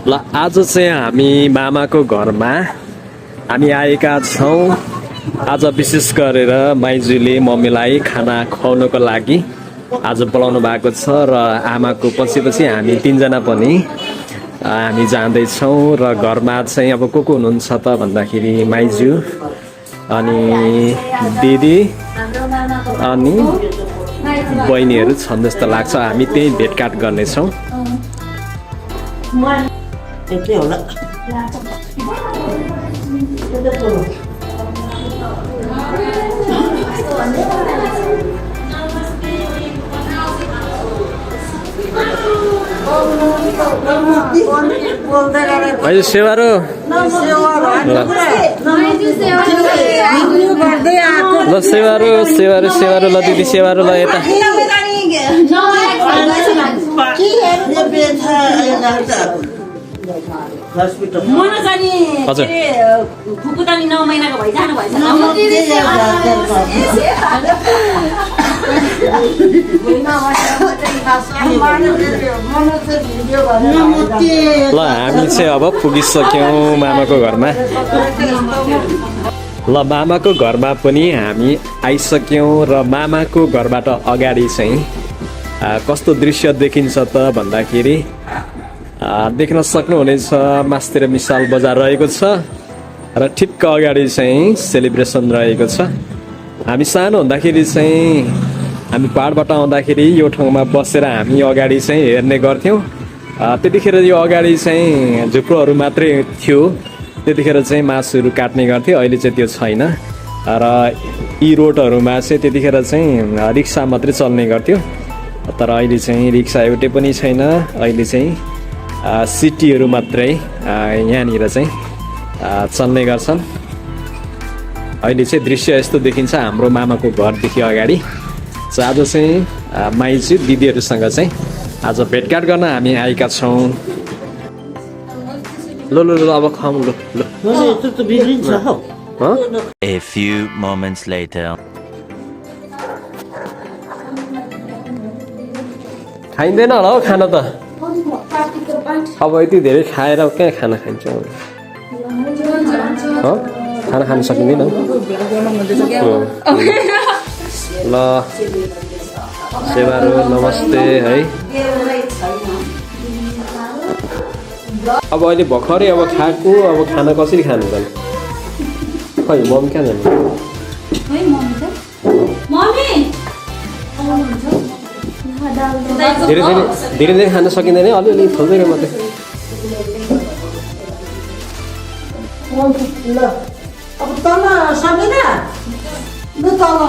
ल आज चाहिँ हामी मामाको घरमा हामी आएका छौँ। आज विशेष गरेर माइजूले मम्मीलाई खाना खुवाउनको लागि आज बोलाउनु भएको छ र आमाको पछि पछि हामी तीनजना पनि हामी जाँदैछौँ र घरमा चाहिँ अब को हुनुहुन्छ त भन्दाखेरि माइजू अनि दिदी अनि बहिनीहरू छन् जस्तो लाग्छ। हामी त्यही भेटघाट गर्नेछौँ। भाइ सेवारो ल सेवारो सेवारो सेवारो ल दिदी सेवारो ल यता हजुर फुकुतानी 9 महिनाको भइ जानु भएछ ल हामी चाहिँ अब पुगिसक्यौँ मामाको घरमा। ल मामाको घरमा पनि हामी आइसक्यौँ र मामाको घरबाट अगाडि चाहिँ कस्तो दृश्य देखिन्छ त भन्दाखेरि देख्न सक्नुहुनेछ मास्तिर मिसाल बजार रहेको छ र ठिक्क अगाडि चाहिँ सेलिब्रेसन रहेको छ। हामी सानो हुँदाखेरि चाहिँ हामी पाहाडबाट आउँदाखेरि यो ठाउँमा बसेर हामी अगाडि चाहिँ हेर्ने गर्थ्यौँ। त्यतिखेर यो अगाडि चाहिँ झुप्रोहरू मात्रै थियो। त्यतिखेर चाहिँ मासुहरू काट्ने गर्थ्यो। अहिले चाहिँ त्यो छैन र यी रोडहरूमा चाहिँ त्यतिखेर चाहिँ रिक्सा मात्रै चल्ने गर्थ्यो। तर अहिले चाहिँ रिक्सा एउटै पनि छैन। अहिले चाहिँ सिटीहरू मात्रै यहाँनिर चाहिँ चल्ने गर्छन्। अहिले चाहिँ दृश्य यस्तो देखिन्छ हाम्रो मामाको घरदेखि अगाडि। आज चाहिँ माइजू दिदीहरूसँग चाहिँ आज भेटघाट गर्न हामी आएका छौँ। ल ल ल अब खाऊँ ल ल। A few moments later. खाइँदैन होला हौ खाना त। अब यति धेरै खाएर कहाँ खाना खान्छ? खाना खान सकिँदैन। ल सेवारो नमस्ते है। अब अहिले भर्खरै अब खाएको अब खाना कसरी खानु त? खै मम्मी कहाँ जानु? धेरै धेरै खान सकिँदैन। अलिअलि खोल्दैन मात्रै। अब तल सकिन ल तल